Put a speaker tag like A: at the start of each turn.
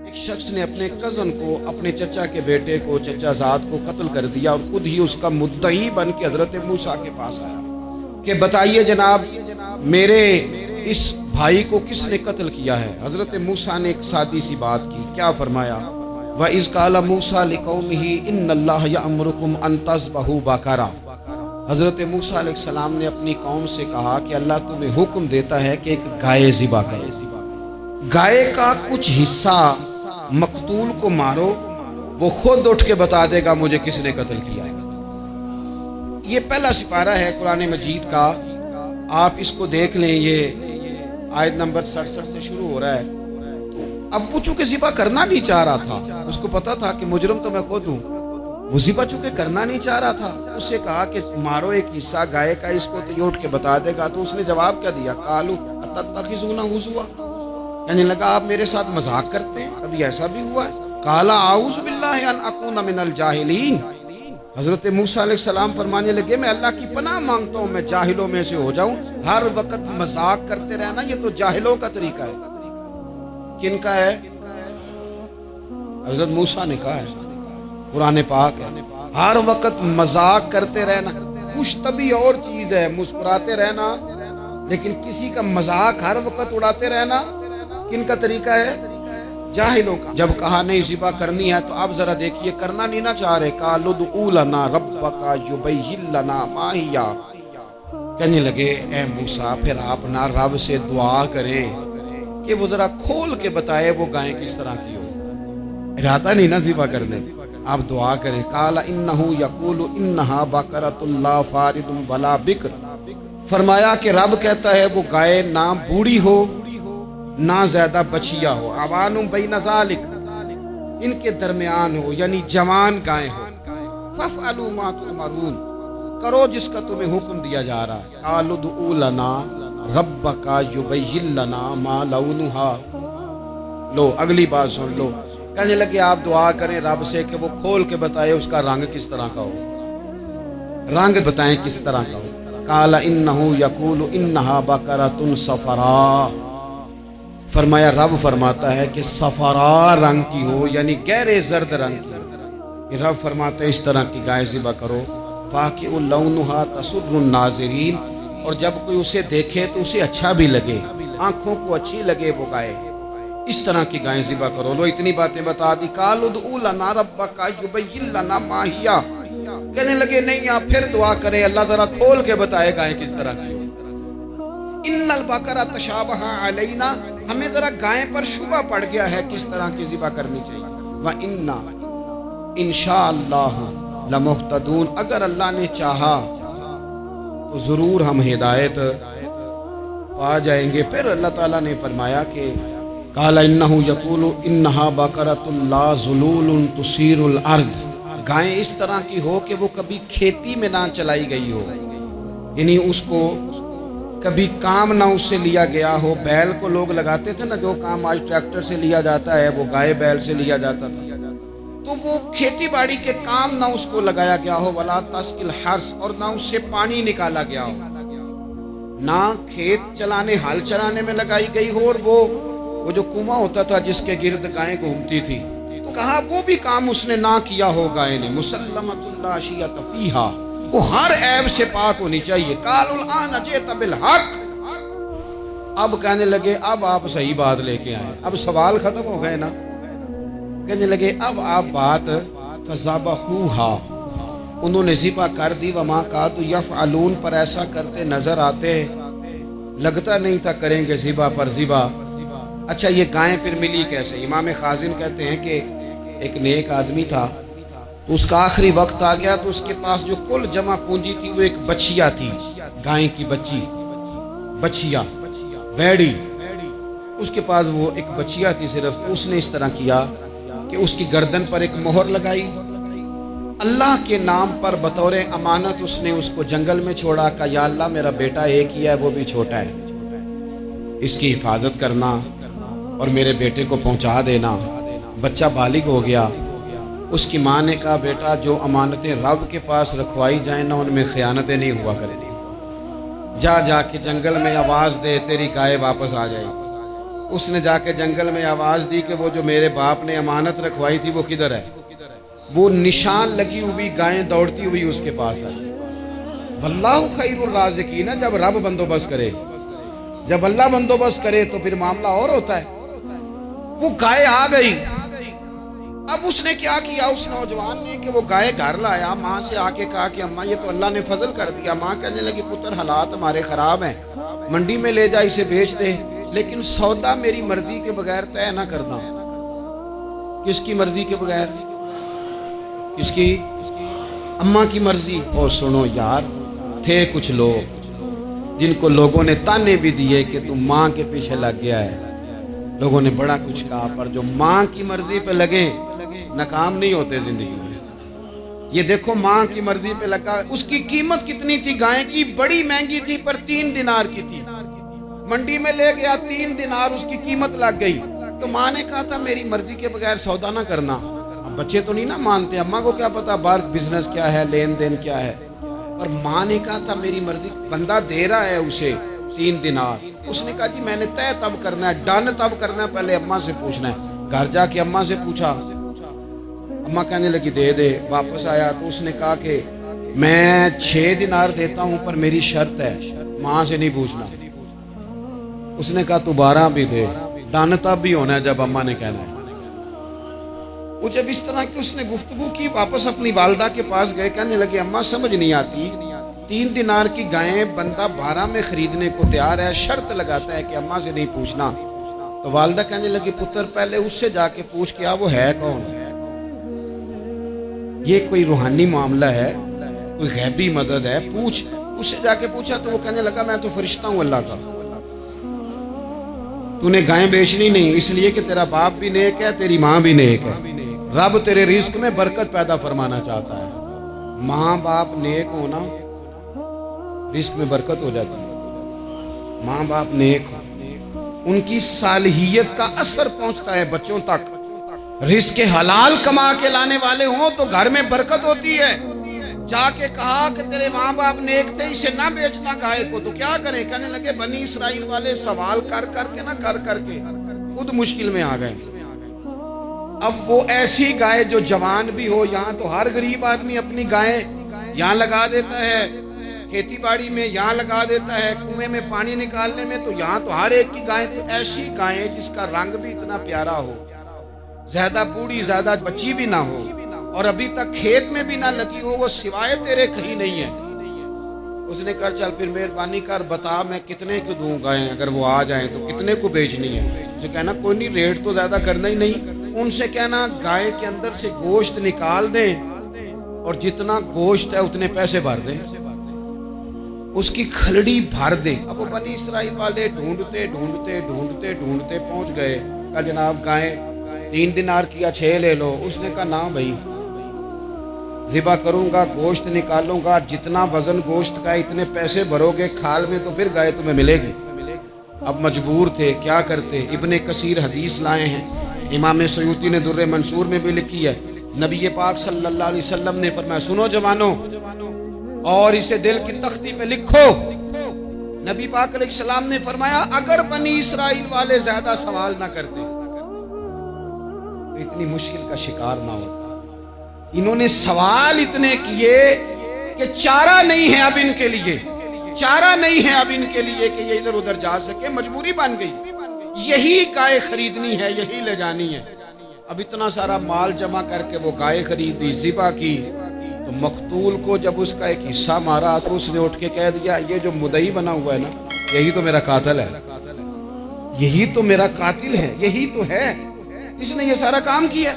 A: ایک شخص نے اپنے کزن کو، اپنے چچا کے بیٹے کو، چچا زاد کو قتل کر دیا اور خود ہی اس کا مدعی بن کے حضرت موسیٰ کے پاس آیا کہ بتائیے جناب میرے اس بھائی کو کس نے قتل کیا ہے؟ حضرت موسیٰ نے ایک سادی سی بات کی، کیا فرمایا؟ وَإِذْ قَالَ مُوسَىٰ لِقَوْمِهِ إِنَّ اللَّهَ يَأْمُرُكُمْ أَن تَذْبَحُوا بَقَرَةً۔ حضرت موسیٰ علیہ السلام نے اپنی قوم سے کہا کہ اللہ تمہیں حکم دیتا ہے کہ ایک گائے ذبح کرو، گائے کا کچھ حصہ مقتول کو مارو، وہ خود اٹھ کے بتا دے گا مجھے کس نے قتل کیا ہے۔ یہ پہلا سپارہ ہے قرآن مجید کا، آپ اس کو دیکھ لیں، یہ آیت نمبر 67 سے شروع ہو رہا ہے۔ تو اب وہ چونکہ ذبح کرنا نہیں چاہ رہا تھا، اس کو پتا تھا کہ مجرم تو میں خود ہوں، وہ ذبح چونکہ کرنا نہیں چاہ رہا تھا، اس سے کہا کہ مارو ایک حصہ گائے کا، اس کو تو یہ اٹھ کے بتا دے گا۔ تو اس نے جواب کیا دیا؟ قالوا اتتخذون ہزوا، کہنے لگا آپ میرے ساتھ مذاق کرتے ہیں، ابھی ایسا بھی ہوا ہے۔ قال اعوذ باللہ ان اکون من الجاہلین، حضرت موسیٰ علیہ السلام فرمانے لگے میں اللہ کی پناہ مانگتا ہوں میں جاہلوں میں سے ہو جاؤں۔ ہر وقت مذاق کرتے رہنا یہ تو جاہلوں کا طریقہ ہے۔ کن کا ہے؟ حضرت موسیٰ نے کہا ہے، قرآن پاک ہے، ہر وقت مذاق کرتے رہنا۔ خوش طبعی اور چیز ہے، مسکراتے رہنا، لیکن کسی کا مذاق ہر وقت اڑاتے رہنا کن کا طریقہ ہے؟ جاہلوں کا۔ جب کہا نہیں ذبح کرنی ہے تو اب ذرا دیکھیے، کرنا نہیں نہ چاہ رہے، قالوا ادع لنا ربک یبین لنا ما ہی، کہنے لگے اے موسیٰ پھر آپ نہ رب سے دعا کریں کہ وہ ذرا کھول کے بتائے وہ گائیں کس طرح کی ہو، ارادہ نہیں نہ ذبح کرنے، آپ دعا کریں۔ قال انہ یقول انہا بقرۃ لا فارض ولا بکر، فرمایا کہ رب کہتا ہے وہ گائے نہ بوڑھی ہو نہ زیادہ بچیا ہو، عوان بین ذالک، ان کے درمیان ہو، یعنی جوان گائے ہو۔ فافعلوا ما تؤمرون، کرو جس کا تمہیں حکم دیا جا رہا ہے۔ قالوا ادع لنا ربک یبین لنا ما لونھا، لو اگلی بات سن لو، کہنے لگے آپ دعا کریں رب سے کہ وہ کھول کے بتائے اس کا رنگ کس طرح کا ہو، رنگ بتائیں کس طرح کا ہو۔ قال انہ یقول انہا بقرۃ صفراء، فرمایا رب فرماتا ہے کہ صفراء رنگ کی ہو، یعنی گہرے زرد رنگ کی۔ رب فرماتا ہے اس طرح کی گائے ذبح کرو۔ فاقع لونھا تسر الناظرین، اور جب کوئی اسے دیکھے تو اسے اچھا بھی لگے، آنکھوں کو اچھی لگے وہ گائے، اس طرح کی گائیں ذبح کرو۔ لو اتنی باتیں بتا دی۔ قالوا ادع لنا ربک یبین لنا ما ہی، کہنے لگے نہیں آپ پھر دعا کریں اللہ ذرا کھول کے بتائے گائیں کس طرح کی ہو۔ ان البقرہ تشابہ علینا، ہمیں ذرا گائیں پر شبہ پڑ گیا ہے کس طرح کی ذبح کرنی چاہیے۔ وَإِنَّا انشاءاللہ لمہتدون، اگر اللہ نے چاہا تو ضرور ہم ہدایت پا جائیں گے۔ پھر اللہ تعالیٰ نے فرمایا کہ قال انہ یقول انہا بقرۃ لا ذلول تثیر الارض، گائیں اس طرح کی ہو کہ وہ کبھی کھیتی میں نہ چلائی گئی ہو، یعنی اس کو کبھی کام نہ اس سے لیا گیا ہو۔ بیل کو لوگ لگاتے تھے نا، جو کام آج ٹریکٹر سے لیا جاتا ہے وہ گائے بیل سے لیا جاتا تھا، تو وہ کھیتی باڑی کے کام نہ اس کو لگایا گیا ہو۔ ولا تسقی الحرث، اور نہ اس سے پانی نکالا گیا ہو، نہ کھیت چلانے ہل چلانے میں لگائی گئی ہو، اور وہ جو کنواں ہوتا تھا جس کے گرد گائیں گھومتی تھی، تو کہا وہ بھی کام اس نے نہ کیا ہو گائے نے۔ مسلمۃ لا شیۃ فیہا، وہ ہر عیب سے پاک ہونی چاہیے۔ قالوا الآن جئت بالحق، اب کہنے لگے اب آپ صحیح بات لے کے آئے، اب سوال ختم ہو گئے نا، کہنے لگے اب آپ بات فذبحوہا، انہوں نے ذبح کر دی۔ وما کادوا یفعلون، پر ایسا کرتے نظر آتے، لگتا نہیں تھا کریں گے ذبح پر ذبح۔ اچھا یہ گائیں پھر ملی کیسے؟ امام خازن کہتے ہیں کہ ایک نیک آدمی تھا، تو اس کا آخری وقت آ گیا، تو اس کے پاس جو کل جمع پونجی تھی وہ ایک بچیا تھی، گائیں کی بچی، بچیا ویڑی، اس کے پاس وہ ایک بچیا تھی صرف۔ تو اس نے اس طرح کیا کہ اس کی گردن پر ایک مہر لگائی، اللہ کے نام پر بطور امانت اس نے اس کو جنگل میں چھوڑا، کہ یا اللہ میرا بیٹا ایک ہی ہے وہ بھی چھوٹا ہے، اس کی حفاظت کرنا اور میرے بیٹے کو پہنچا دینا۔ بچہ بالغ ہو گیا، اس کی ماں نے کہا بیٹا جو امانتیں رب کے پاس رکھوائی جائیں نا ان میں خیانتیں نہیں ہوا کریں، جا کے جنگل میں آواز دے تیری گائے واپس آ جائے۔ اس نے جا کے جنگل میں آواز دی کہ وہ جو میرے باپ نے امانت رکھوائی تھی وہ کدھر ہے؟ وہ نشان لگی ہوئی گائیں دوڑتی ہوئی اس کے پاس آئی۔ واللہ خیر الرازقین، جب رب بندوبست کرے، جب اللہ بندوبست کرے تو پھر معاملہ اور ہوتا ہے۔ وہ گائے آ گئی۔ اب اس نے کیا کیا اس نوجوان نے کہ وہ گائے گھر لایا، ماں سے آ کے کہا کہ اماں یہ تو اللہ نے فضل کر دیا۔ ماں کہنے لگی پتر حالات ہمارے خراب ہیں، منڈی میں لے جا اسے بیچ دے، لیکن سودا میری مرضی کے بغیر طے نہ کرنا۔ کس کی مرضی کے بغیر؟ کس کی؟ اماں کی مرضی۔ اور سنو یار، تھے کچھ لوگ جن کو لوگوں نے تانے بھی دیے کہ تم ماں کے پیچھے لگ گیا ہے، لوگوں نے بڑا کچھ کہا، پر جو ماں کی مرضی پہ لگے ناکام نہیں ہوتے زندگی میں۔ یہ دیکھو ماں کی مرضی پہ لگا۔ اس کی قیمت کتنی تھی گائے کی؟ بڑی مہنگی تھی، پر 3 دینار کی تھی۔ منڈی میں لے گیا، 3 دینار اس کی قیمت لگ گئی۔ تو ماں نے کہا تھا میری مرضی کے بغیر سودا نہ کرنا۔ بچے تو نہیں نہ مانتے، اماں کو کیا پتا باہر بزنس کیا ہے، لین دین کیا ہے، اور ماں نے کہا تھا میری مرضی۔ بندہ دے رہا ہے اسے 3 دینار، اس نے کہا جی میں نے طے تب کرنا ہے، ڈن تب کرنا ہے، پہلے اماں سے پوچھنا ہے۔ گھر جا کے اماں سے پوچھا، اماں کہنے لگی دے دے۔ واپس آیا تو اس نے کہا کہ میں 6 دینار دیتا ہوں پر میری شرط ہے، ماں سے نہیں پوچھنا۔ اس نے کہا تو 12 بھی دے، ڈن تب بھی ہونا ہے جب اماں نے کہنا ہے۔ وہ جب اس طرح کی اس نے گفتگو کی، واپس اپنی والدہ کے پاس گئے، کہنے لگے اماں سمجھ نہیں آتی، 3 دینار کی گائیں بندہ 12 میں خریدنے کو تیار ہے، شرط لگاتا ہے کہ اماں سے نہیں پوچھنا۔ تو والدہ کہنے لگی پتر پہلے اس سے جا کے پوچھ کیا وہ ہے کون؟ یہ کوئی روحانی معاملہ ہے، کوئی غیبی مدد ہے، پوچھ۔ اس سے جا کے پوچھا تو وہ کہنے لگا میں تو فرشتہ ہوں اللہ کا، تو نے گائیں بیچنی نہیں، اس لیے کہ تیرا باپ بھی نیک ہے، تیری ماں بھی نیک ہے، رب تیرے رزق میں برکت پیدا فرمانا چاہتا ہے۔ ماں باپ نیک ہونا، رزق میں برکت ہو جاتی ہے۔ ماں باپ نیک ہو، ان کی صالحیت کا اثر پہنچتا ہے بچوں تک۔ رزق حلال کما کے لانے والے ہوں تو گھر میں برکت ہوتی ہے۔ جا کے کہا کہ تیرے ماں باپ نیک تھے، اسے نہ بیچنا گائے کو، تو کیا کریں؟ کہنے لگے بنی اسرائیل والے سوال کر کر کے خود مشکل میں آ گئے۔ اب وہ ایسی گائے جو جوان بھی ہو، یہاں تو ہر غریب آدمی اپنی گائیں یہاں لگا دیتا ہے، کھیتی باڑی میں یہاں لگا دیتا ہے، کنویں میں پانی نکالنے میں، تو یہاں تو ہر ایک کی گائیں، تو ایسی گائیں جس کا رنگ بھی اتنا پیارا ہو، زیادہ بوڑھی زیادہ بچی بھی نہ ہو، اور ابھی تک کھیت میں بھی نہ لگی ہو، وہ سوائے تیرے کہیں نہیں ہے۔ اس نے کہا چل پھر مہربانی کر بتا میں کتنے کو دوں گائیں، اگر وہ آ جائیں تو کتنے کو بیچنی ہے؟ اسے کہنا کوئی نہیں، ریٹ تو زیادہ کرنا ہی نہیں، ان سے کہنا گائے کے اندر سے گوشت نکال دیں اور جتنا گوشت ہے اتنے پیسے بھر دیں، اس کی کھلڑی بھر دیں۔ اب وہ بنی اسرائیل والے ڈھونڈتے پہنچ گئے، کہا جناب گائیں 3 دینار کیا 6 لے لو۔ اس نے کہا نہ بھائی، ذبح کروں گا، گوشت نکالوں گا، جتنا وزن گوشت کا اتنے پیسے بھرو گے کھال میں تو پھر گائے تمہیں ملے گی۔ اب مجبور تھے، کیا کرتے؟ ابن کثیر حدیث لائے ہیں، امام سیوطی نے در منصور میں بھی لکھی ہے، نبی پاک صلی اللہ علیہ وسلم نے فرمایا سنو جوانوں، اور اسے دل کی تختی پہ لکھو، نبی پاک علیہ السلام نے فرمایا اگر بنی اسرائیل والے زیادہ سوال نہ کرتے تو اتنی مشکل کا شکار نہ ہوتا۔ انہوں نے سوال اتنے کیے کہ چارہ نہیں ہے اب ان کے لیے، چارہ نہیں ہے اب ان کے لیے کہ یہ ادھر ادھر جا سکے، مجبوری بن گئی، یہی گائے خریدنی ہے، یہی لے جانی ہے۔ اب اتنا سارا مال جمع کر کے وہ گائے خریدی، ذبح کی، تو مقتول کو جب اس کا ایک حصہ مارا تو اس نے اٹھ کے کہہ دیا یہ جو مدعی بنا ہوا ہے نا، یہی تو میرا قاتل ہے، یہی تو میرا قاتل ہے، یہی تو ہے، اس نے یہ سارا کام کیا۔